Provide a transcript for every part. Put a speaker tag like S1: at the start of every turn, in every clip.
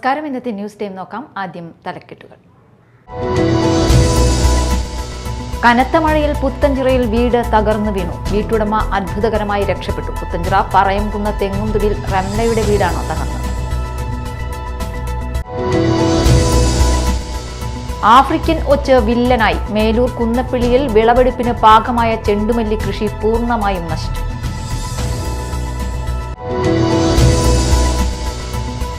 S1: നമസ്കാരം. ഇന്നത്തെ news time നോക്കാം. ആദ്യം തലക്കെട്ടുകൾ. കനത്ത മഴയിൽ പുത്തഞ്ചിറയിൽ വീട് തകർന്നു വീണു. വീട്ടുടമ അത്ഭുതകരമായി രക്ഷപ്പെട്ടു. പുത്തഞ്ചിറ പറയംകുന്ന് തെങ്ങുംതുടിൽ റംലയുടെ വീടാണ് തകർന്നത്. ആഫ്രിക്കൻ ഒച്ച് വില്ലനായി. മേലൂർ കുന്നപ്പിള്ളിയിൽ വിളവെടുപ്പിന് പാകമായ ചെണ്ടുമല്ലി കൃഷി പൂർണ്ണമായും നശിച്ചു.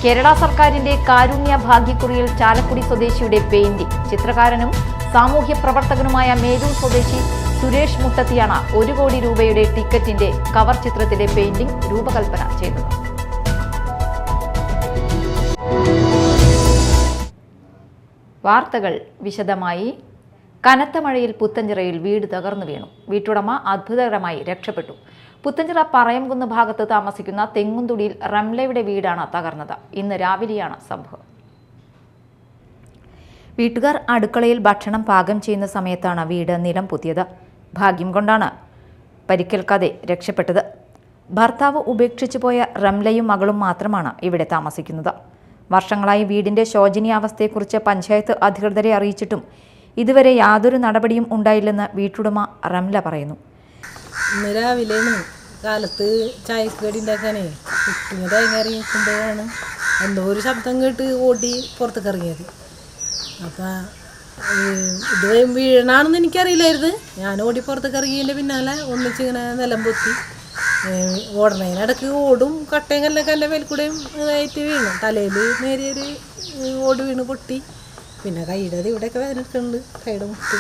S1: കേരള സർക്കാരിന്റെ കാരുണ്യ ഭാഗ്യക്കുറിയിൽ ചാലക്കുടി സ്വദേശിയുടെ പെയിന്റിംഗ്. ചിത്രകാരനും സാമൂഹ്യ പ്രവർത്തകനുമായ മേലൂർ സ്വദേശി സുരേഷ് മുട്ടത്തിയാണ് 1 കോടി രൂപയുടെ ടിക്കറ്റിന്റെ കവർ ചിത്രത്തിലെ പെയിന്റിംഗ് രൂപകൽപ്പന ചെയ്തത്. വാർത്തകൾ വിശദമായി. കനത്ത മഴയിൽ പുത്തഞ്ചിറയിൽ വീട് തകർന്നു വീണു. വീട്ടുടമ അത്ഭുതകരമായി രക്ഷപ്പെട്ടു. പുത്തഞ്ചിറ പറയംകുന്ന് ഭാഗത്ത് താമസിക്കുന്ന തെങ്ങുംതുടിയിൽ റംലയുടെ വീടാണ് തകർന്നത്. ഇന്ന് രാവിലെയാണ് സംഭവം. വീട്ടുകാർ അടുക്കളയിൽ ഭക്ഷണം പാകം ചെയ്യുന്ന സമയത്താണ് വീട് നിലം പൊത്തിയത്. ഭാഗ്യം കൊണ്ടാണ് പരിക്കേൽക്കാതെ രക്ഷപ്പെട്ടത്. ഭർത്താവ് ഉപേക്ഷിച്ചു പോയ റംലയും മകളും മാത്രമാണ് ഇവിടെ താമസിക്കുന്നത്. വർഷങ്ങളായി വീടിന്റെ ശോചനീയാവസ്ഥയെക്കുറിച്ച് പഞ്ചായത്ത് അധികൃതരെ അറിയിച്ചിട്ടും ഇതുവരെ യാതൊരു നടപടിയും ഉണ്ടായില്ലെന്ന് വീട്ടുടമ റംല പറയുന്നു.
S2: ഇന്ന് രാവിലെ കാലത്ത് ചായക്ക് കടി ഉണ്ടാക്കാനേ കുട്ടിങ്ങനെ തേങ്ങ നിൽക്കുമ്പോഴാണ് എന്തോ ഒരു ശബ്ദം കേട്ട് ഓടി പുറത്തേക്ക് ഇറങ്ങിയത്. അപ്പം ഇത് വീഴണമെന്ന് എനിക്കറിയില്ലായിരുന്നു. ഞാൻ ഓടി പുറത്തേക്ക് ഇറങ്ങിയതിൻ്റെ പിന്നാലെ ഒന്നിച്ചിങ്ങനെ നിലം പൊത്തി ഓടണതിനിടക്ക് ഓടും കട്ടയും കല്ലൊക്കെ എൻ്റെ മേൽക്കൂടെയും ഇതായിട്ട് വീണു. തലയിൽ നേരിയൊരു ഓട് വീണ് പൊട്ടി. പിന്നെ കൈയുടെ ഇവിടെയൊക്കെ വേദനിക്കുന്നുണ്ട്, കൈയുടെ മുട്ട്.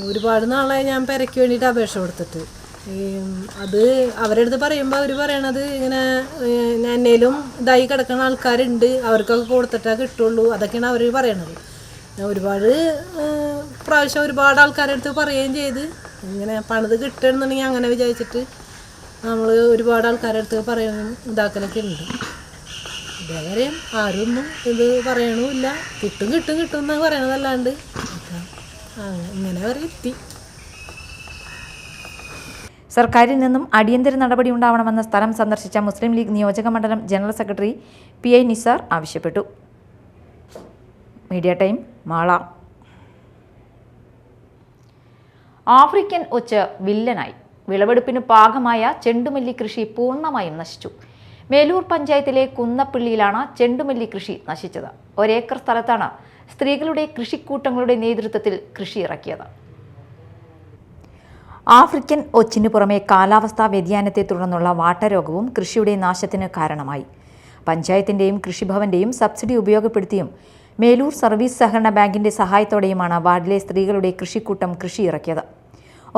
S2: ഒരുപാട് നാളായി ഞാൻ പെരയ്ക്ക് വേണ്ടിയിട്ട് അപേക്ഷ കൊടുത്തിട്ട്. അത് അവരുടെ അടുത്ത് പറയുമ്പോൾ അവർ പറയണത് ഇങ്ങനെ എന്നേലും ഇതായി കിടക്കുന്ന ആൾക്കാരുണ്ട്, അവർക്കൊക്കെ കൊടുത്തിട്ടേ കിട്ടുള്ളൂ, അതൊക്കെയാണ് അവർ പറയണത്. ഒരുപാട് പ്രാവശ്യം ഒരുപാട് ആൾക്കാരുടെ അടുത്ത് പറയുകയും ചെയ്ത് ഇങ്ങനെ പണിത് കിട്ടണമെന്നുണ്ടെങ്കിൽ അങ്ങനെ വിചാരിച്ചിട്ട് നമ്മൾ ഒരുപാട് ആൾക്കാരുടെ അടുത്ത് പറയണം ഇതാക്കലൊക്കെ ഉണ്ട്. ഇതേവരെ ആരൊന്നും ഇത് പറയണമില്ല. കിട്ടും കിട്ടും കിട്ടും എന്നാണ് പറയണതല്ലാണ്ട് ഇങ്ങനെ വരെ എത്തി.
S1: സർക്കാരിൽ നിന്നും അടിയന്തര നടപടി ഉണ്ടാവണമെന്ന് സ്ഥലം സന്ദർശിച്ച മുസ്ലിം ലീഗ് നിയോജക മണ്ഡലം ജനറൽ സെക്രട്ടറി PI നിസാർ ആവശ്യപ്പെട്ടു. Media time Mala. ആഫ്രിക്കൻ ഒച്ച് വില്ലനായി. വിളവെടുപ്പിന് പാകമായ ചെണ്ടുമല്ലി കൃഷി പൂർണ്ണമായും നശിച്ചു. മേലൂർ പഞ്ചായത്തിലെ കുന്നപ്പിള്ളിയിലാണ് ചെണ്ടുമല്ലി കൃഷി നശിച്ചത്. 1 ഏക്കർ സ്ഥലത്താണ് സ്ത്രീകളുടെ കൃഷിക്കൂട്ടങ്ങളുടെ നേതൃത്വത്തിൽ കൃഷി ഇറക്കിയത്. ആഫ്രിക്കൻ ഒച്ചിന് പുറമെ കാലാവസ്ഥാ വ്യതിയാനത്തെ തുടർന്നുള്ള വാട്ടരോഗവും കൃഷിയുടെ നാശത്തിന് കാരണമായി. പഞ്ചായത്തിന്റെയും കൃഷിഭവന്റെയും സബ്സിഡി ഉപയോഗപ്പെടുത്തിയും മേലൂർ സർവീസ് സഹകരണ ബാങ്കിന്റെ സഹായത്തോടെയുമാണ് വാർഡിലെ സ്ത്രീകളുടെ കൃഷിക്കൂട്ടം കൃഷി ഇറക്കിയത്.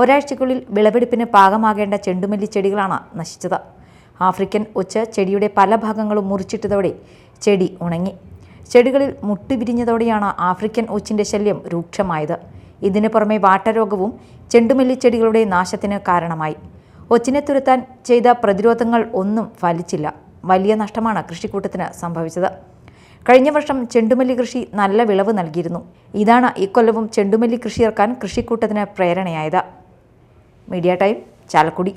S1: ഒരാഴ്ചയ്ക്കുള്ളിൽ വിളവെടുപ്പിന് പാകമാകേണ്ട ചെണ്ടുമല്ലി ചെടികളാണ് നശിച്ചത്. ആഫ്രിക്കൻ ഒച്ച് ചെടിയുടെ പല ഭാഗങ്ങളും മുറിച്ചിട്ടതോടെ ചെടി ഉണങ്ങി. ചെടികളിൽ മുട്ട് വിരിഞ്ഞതോടെയാണ് ആഫ്രിക്കൻ ഒച്ചിന്റെ ശല്യം രൂക്ഷമായത്. ഇതിനു പുറമെ വാട്ടരോഗവും ചെണ്ടുമല്ലി ചെടികളുടെ നാശത്തിന് കാരണമായി. ഒച്ചിനെ തുരത്താൻ ചെയ്ത പ്രതിരോധങ്ങൾ ഒന്നും ഫലിച്ചില്ല. വലിയ നഷ്ടമാണ് കൃഷിക്കൂട്ടത്തിന് സംഭവിച്ചത്. കഴിഞ്ഞ വർഷം ചെണ്ടുമല്ലി കൃഷി നല്ല വിളവ് നൽകിയിരുന്നു. ഇതാണ് ഇക്കൊല്ലവും ചെണ്ടുമല്ലി കൃഷി ഇറക്കാൻ കൃഷിക്കൂട്ടത്തിന് പ്രേരണയായത്. Media time Chalakudy.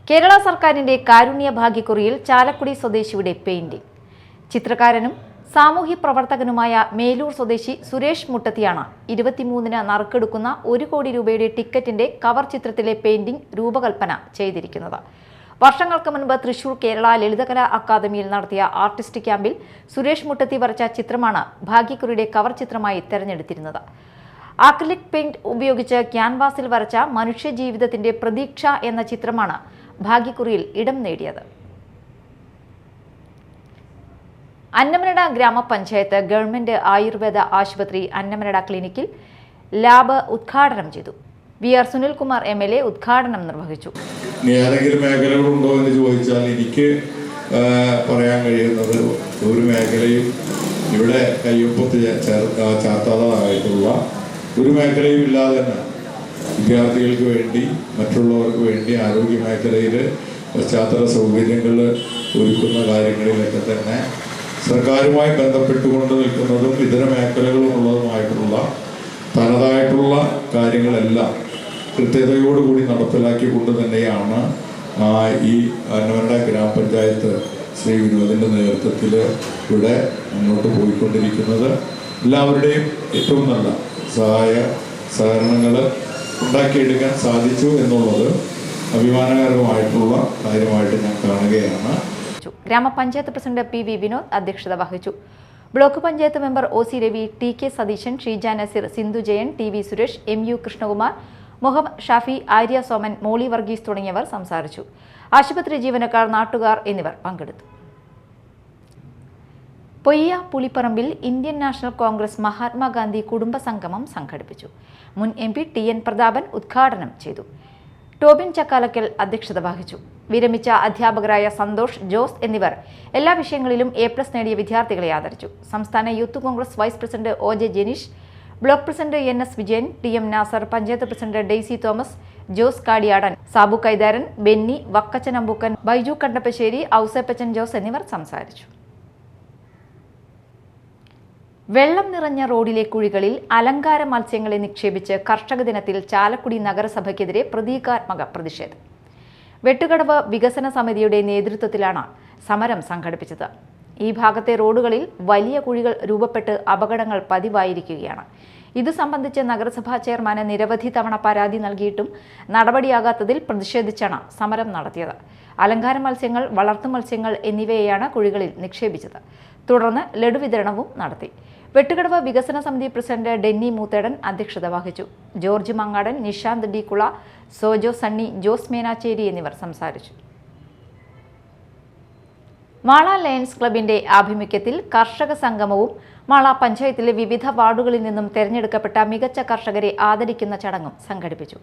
S1: കേരള സർക്കാരിന്റെ കാരുണ്യ ഭാഗ്യക്കുറിയിൽ ചാലക്കുടി സ്വദേശിയുടെ പെയിന്റിംഗ്. ചിത്രകാരനും സാമൂഹ്യ പ്രവർത്തകനുമായ മേലൂർ സ്വദേശി സുരേഷ് മുട്ടത്തിയാണ് 23-ന് നറുക്കെടുക്കുന്ന 1 കോടി രൂപയുടെ ടിക്കറ്റിന്റെ കവർ ചിത്രത്തിലെ പെയിന്റിംഗ് രൂപകൽപ്പന ചെയ്തിരിക്കുന്നത്. വർഷങ്ങൾക്ക് മുൻപ് തൃശൂർ കേരള ലളിതകലാ അക്കാദമിയിൽ നടത്തിയ ആർട്ടിസ്റ്റ് ക്യാമ്പിൽ സുരേഷ് മുട്ടത്തി വരച്ച ചിത്രമാണ് ഭാഗ്യക്കുറിയുടെ കവർ ചിത്രമായി തെരഞ്ഞെടുത്തിരുന്നത്. ആക്രിലിക് പെയിന്റ് ഉപയോഗിച്ച് ക്യാൻവാസിൽ വരച്ച മനുഷ്യജീവിതത്തിന്റെ പ്രതീക്ഷ എന്ന ചിത്രമാണ് ഭാഗ്യക്കുറിയിൽ ഇടം നേടിയത്. അന്നമനട ഗ്രാമപഞ്ചായത്ത് ഗവൺമെന്റ് ആയുർവേദ ആശുപത്രി അന്നമനട ക്ലിനിക്കിൽ ലാബ് ഉദ്ഘാടനം ചെയ്തു. VR സുനിൽകുമാർ MLA ഉദ്ഘാടനം നിർവഹിച്ചു.
S3: ഏതെങ്കിലും മേഖലകളുണ്ടോ എന്ന് ചോദിച്ചാൽ എനിക്ക് പറയാൻ കഴിയുന്നത് ഒരു മേഖലയും ഇവിടെ കയ്യൊപ്പത്ത് ചാർത്താതായിട്ടുള്ള ഒരു മേഖലയും ഇല്ലാതെ തന്നെ വിദ്യാർത്ഥികൾക്ക് വേണ്ടി മറ്റുള്ളവർക്ക് വേണ്ടി ആരോഗ്യ മേഖലയിൽ പശ്ചാത്തല സൗകര്യങ്ങൾ ഒരുക്കുന്ന കാര്യങ്ങളിലൊക്കെ തന്നെ സർക്കാരുമായി ബന്ധപ്പെട്ടുകൊണ്ട് നിൽക്കുന്നതും ഇതര മേഖലകളും ഉള്ളതുമായിട്ടുള്ള തനതായിട്ടുള്ള കാര്യങ്ങളെല്ലാം കൃത്യതയോടുകൂടി നടപ്പിലാക്കിക്കൊണ്ട് തന്നെയാണ് ഈ അന്നമനട ഗ്രാമപഞ്ചായത്ത് ശ്രീ വിനോദിൻ്റെ നേതൃത്വത്തിൽ ഇവിടെ മുന്നോട്ട് പോയിക്കൊണ്ടിരിക്കുന്നത്. എല്ലാവരുടെയും ഏറ്റവും നല്ല സഹകരണങ്ങൾ ഉണ്ടാക്കിയെടുക്കാൻ സാധിച്ചു എന്നുള്ളത് അഭിമാനകരമായിട്ടുള്ള കാര്യമായിട്ട് ഞാൻ കാണുകയാണ്.
S1: ഗ്രാമപഞ്ചായത്ത് പ്രസിഡന്റ് പി വി വിനോദ് അധ്യക്ഷത വഹിച്ചു. Block panchayat member O C Ravi, T K Satheesan, Sheeja Nazeer, Sindhu Jayan, T V Suresh, M U Krishnakumar, Muhammad Shafi, Arya Soman, Molly Varghese തുടങ്ങിയവർ സംസാരിച്ചു. ആശുപത്രി ജീവനക്കാർ, നാട്ടുകാർ എന്നിവർ പങ്കെടുത്തു. പൊയ്യ പുളിപ്പറമ്പിൽ ഇന്ത്യൻ നാഷണൽ കോൺഗ്രസ് മഹാത്മാഗാന്ധി കുടുംബ സംഗമം സംഘടിപ്പിച്ചു. മുൻ M P T N Prathapan ഉദ്ഘാടനം ചെയ്തു. ടോബിൻ ചക്കാലക്കൽ അധ്യക്ഷത വഹിച്ചു. വിരമിച്ച അധ്യാപകരായ സന്തോഷ്, ജോസ് എന്നിവർ എല്ലാ വിഷയങ്ങളിലും A+ നേടിയ വിദ്യാർത്ഥികളെ ആദരിച്ചു. സംസ്ഥാന youth Congress vice president O J Jenish, block president NS Vijayan, TM Nasar, panchayat president Daisy Thomas, Jose Kadiyadan, Sabu Kaitharan, Benny, Vakkachan Ambookkan, Baiju Kandappassery, Ouseppachan Jose എന്നിവർ സംസാരിച്ചു. വെള്ളം നിറഞ്ഞ റോഡിലെ കുഴികളിൽ അലങ്കാര മത്സ്യങ്ങളെ നിക്ഷേപിച്ച് കർഷക ദിനത്തിൽ ചാലക്കുടി നഗരസഭയ്ക്കെതിരെ പ്രതീകാത്മക പ്രതിഷേധം. വെട്ടുകടവ് വികസന സമിതിയുടെ നേതൃത്വത്തിലാണ് സമരം സംഘടിപ്പിച്ചത്. ഈ ഭാഗത്തെ റോഡുകളിൽ വലിയ കുഴികൾ രൂപപ്പെട്ട് അപകടങ്ങൾ പതിവായിരിക്കുകയാണ്. ഇത് സംബന്ധിച്ച് നഗരസഭാ ചെയർമാന് നിരവധി തവണ പരാതി നൽകിയിട്ടും നടപടിയാകാത്തതിൽ പ്രതിഷേധിച്ചാണ് സമരം നടത്തിയത്. അലങ്കാര മത്സ്യങ്ങൾ, വളർത്തു മത്സ്യങ്ങൾ എന്നിവയെയാണ് കുഴികളിൽ നിക്ഷേപിച്ചത്. തുടർന്ന് ലഡു വിതരണവും നടത്തി. വെട്ടുകടവ് വികസന സമിതി പ്രസിഡന്റ് ഡെന്നി മൂത്തേടൻ അധ്യക്ഷത വഹിച്ചു. ജോർജ് മങ്ങാടൻ, നിഷാന്ത് ഡി കുള, സോജോ സണ്ണി, ജോസ് മേനാച്ചേരി എന്നിവർ സംസാരിച്ചു. മാള ലയൺസ് ക്ലബിന്റെ ആഭിമുഖ്യത്തിൽ കർഷക സംഗമവും മാള പഞ്ചായത്തിലെ വിവിധ വാർഡുകളിൽ നിന്നും തെരഞ്ഞെടുക്കപ്പെട്ട മികച്ച കർഷകരെ ആദരിക്കുന്ന ചടങ്ങും സംഘടിപ്പിച്ചു.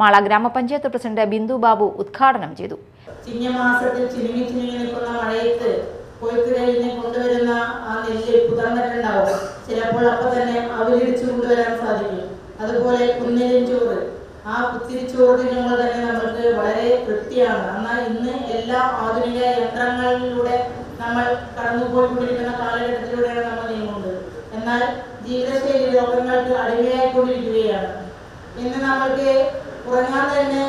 S1: മാള ഗ്രാമപഞ്ചായത്ത് പ്രസിഡന്റ് ബിന്ദു ബാബു ഉദ്ഘാടനം ചെയ്തു.
S4: ചിങ്ങമാസത്തിൽ ചിനുങ്ങി നിൽക്കുന്ന മഴയത്ത് കൊയ്ത്ത് കഴിഞ്ഞ് കൊണ്ടുവരുന്ന ആ നെല്ല് പുതർന്നിട്ടുണ്ടാവും. ചിലപ്പോൾ അപ്പം തന്നെ അവലിടിച്ചു കൊണ്ടുവരാൻ സാധിക്കും. അതുപോലെ കുന്നിലും ചോറ്, ആ കുത്തിരിച്ചോറിനുള്ള തന്നെ നമ്മൾക്ക് വളരെ തൃപ്തിയാണ്. എന്നാൽ ഇന്ന് എല്ലാ ആധുനിക യന്ത്രങ്ങളിലൂടെ നമ്മൾ കടന്നുപോയിക്കൊണ്ടിരിക്കുന്ന കാലഘട്ടത്തിലൂടെയാണ് നമ്മൾ നീങ്ങുന്നത്. എന്നാൽ ജീവിതശൈലി രോഗങ്ങൾക്ക് അടിമയായിക്കൊണ്ടിരിക്കുകയാണ്. ഇന്ന് നമ്മൾക്ക് ഉറങ്ങാൻ തന്നെ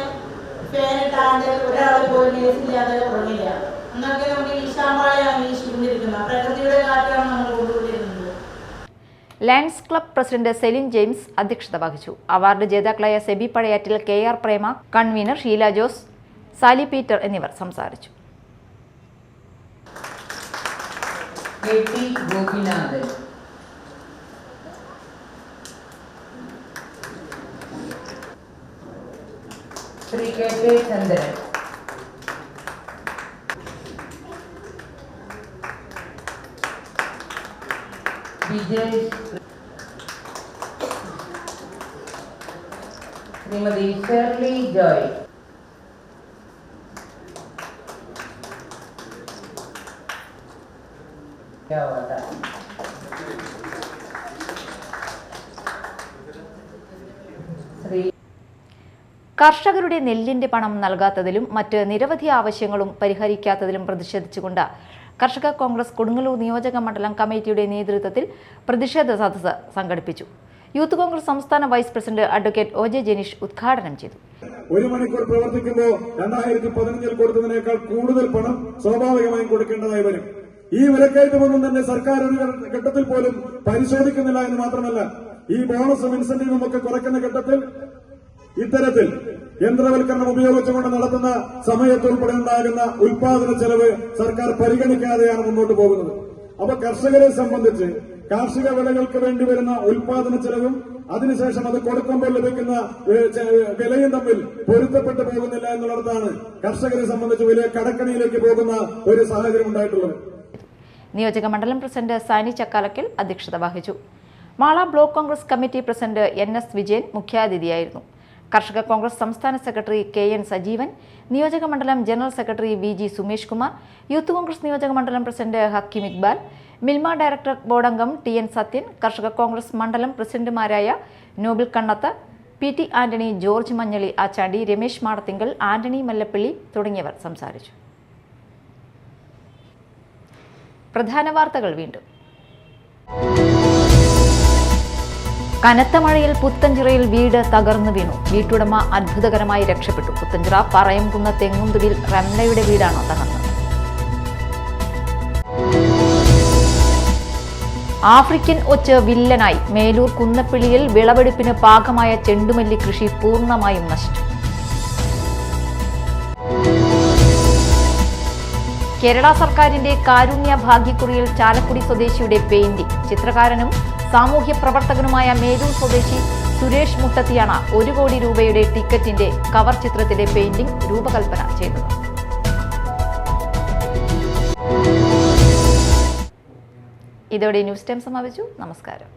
S4: ഫാനിട്ടാണ്ട് ഒരാൾ പോലും കേസില്ലാതെ ഉറങ്ങില്ല. എന്നൊക്കെ നമുക്ക് ഈശാമ്പാളയാണ് വീശിക്കൊണ്ടിരിക്കുന്നത്. പ്രകൃതിയുടെ കാറ്റാണ് നമ്മൾ കൊണ്ടുകൊണ്ടിരുന്നത്.
S1: Lions Club president Celine James അധ്യക്ഷത വഹിച്ചു. അവാർഡ് ജേതാക്കളായ Seby Pazhayattil, KR Prema, convener Sheela Jose, Sally Peter എന്നിവർ സംസാരിച്ചു.
S5: Shri K Chandran, Vijay, Shrimati Shirley Joy,
S1: കർഷകരുടെ നെല്ലിന്റെ പണം നൽകാത്തതിലും മറ്റ് നിരവധി ആവശ്യങ്ങളും പരിഹരിക്കാത്തതിലും പ്രതിഷേധിച്ചുകൊണ്ട് കർഷക കോൺഗ്രസ് കൊടുങ്ങല്ലൂർ നിയോജക മണ്ഡലം കമ്മിറ്റിയുടെ നേതൃത്വത്തിൽ പ്രതിഷേധ സദസ്സ് സംഘടിപ്പിച്ചു. യൂത്ത് കോൺഗ്രസ് സംസ്ഥാന vice president advocate O J Jenish ഉദ്ഘാടനം ചെയ്തു.
S6: ഒരു മണിക്കൂർ പ്രവർത്തിക്കുമ്പോൾ 2015 കൊടുത്തതിനേക്കാൾ കൂടുതൽ പണം സ്വാഭാവികമായും കൊടുക്കേണ്ടതായി വരും. ഈ വിലക്കയറ്റമൊന്നും തന്നെ സർക്കാർ ഒരു ഘട്ടത്തിൽ പോലും പരിശോധിക്കുന്നില്ല എന്ന് മാത്രമല്ല, ഈ ബോണസും ഇൻസെന്റീവും ഒക്കെ കുറയ്ക്കുന്ന ഘട്ടത്തിൽ ഇത്തരത്തിൽ യന്ത്രവൽക്കരണം ഉപയോഗിച്ചുകൊണ്ട് നടത്തുന്ന സമയത്ത് ഉൾപ്പെടെ ഉണ്ടാകുന്ന ഉൽപാദന ചെലവ് സർക്കാർ പരിഗണിക്കാതെയാണ് മുന്നോട്ട് പോകുന്നത്. അപ്പൊ കർഷകരെ സംബന്ധിച്ച് കാർഷിക വിളകൾക്ക് വേണ്ടി വരുന്ന ഉൽപാദന ചെലവും അതിനുശേഷം അത് കൊടുക്കുമ്പോൾ ലഭിക്കുന്ന വിലയും തമ്മിൽ പൊരുത്തപ്പെട്ടു പോകുന്നില്ല എന്നുള്ളതാണ് കർഷകരെ സംബന്ധിച്ച് വലിയ കടക്കണിയിലേക്ക് പോകുന്ന ഒരു സാഹചര്യം ഉണ്ടായിട്ടുള്ളത്.
S1: നിയോജക മണ്ഡലം പ്രസിഡന്റ് സാനി ചക്കാലക്കൽ അധ്യക്ഷത വഹിച്ചു. Mala block Congress committee president NS Vijayan മുഖ്യാതിഥിയായിരുന്നു. കർഷക കോൺഗ്രസ് സംസ്ഥാന സെക്രട്ടറി KN സജീവൻ, നിയോജക മണ്ഡലം general secretary VG Sumesh Kumar, youth Congress നിയോജക മണ്ഡലം president Hakeem Iqbal, Milma director board അംഗം TN സത്യൻ, കർഷക കോൺഗ്രസ് മണ്ഡലം പ്രസിഡന്റുമാരായ Noble Kannath, PT Antony, George Manjali Achandi, Ramesh Madathinkal, Antony Mallappally തുടങ്ങിയവർ സംസാരിച്ചു. പ്രധാന വാർത്തകൾ വീണ്ടും. കനത്ത മഴയിൽ പുത്തഞ്ചിറയിൽ വീട് തകർന്നു വീണു. വീട്ടുടമ അത്ഭുതകരമായി രക്ഷപ്പെട്ടു. പുത്തഞ്ചിറ പറയംകുന്ന തെങ്ങുംതുടിൽ റംലയുടെ വീടാണ് തകർന്നത്. ആഫ്രിക്കൻ ഒച്ച് വില്ലനായി. മേലൂർ കുന്നപ്പിള്ളിയിൽ വിളവെടുപ്പിന് പാകമായ ചെണ്ടുമല്ലി കൃഷി പൂർണ്ണമായും നശിച്ചു. കേരള സർക്കാരിന്റെ കാരുണ്യ ഭാഗ്യക്കുറിയിൽ ചാലക്കുടി സ്വദേശിയുടെ പെയിന്റിംഗ്. ചിത്രകാരനും സാമൂഹ്യ പ്രവർത്തകനുമായ മേലൂർ സ്വദേശി സുരേഷ് മുട്ടത്തിയാണ് 1 കോടി രൂപയുടെ ടിക്കറ്റിന്റെ കവർ ചിത്രത്തിന്റെ പെയിന്റിംഗ് രൂപകൽപ്പന ചെയ്തത്. ഇതോടെ ന്യൂസ് ടൈം സമാപിച്ചു. നമസ്കാരം.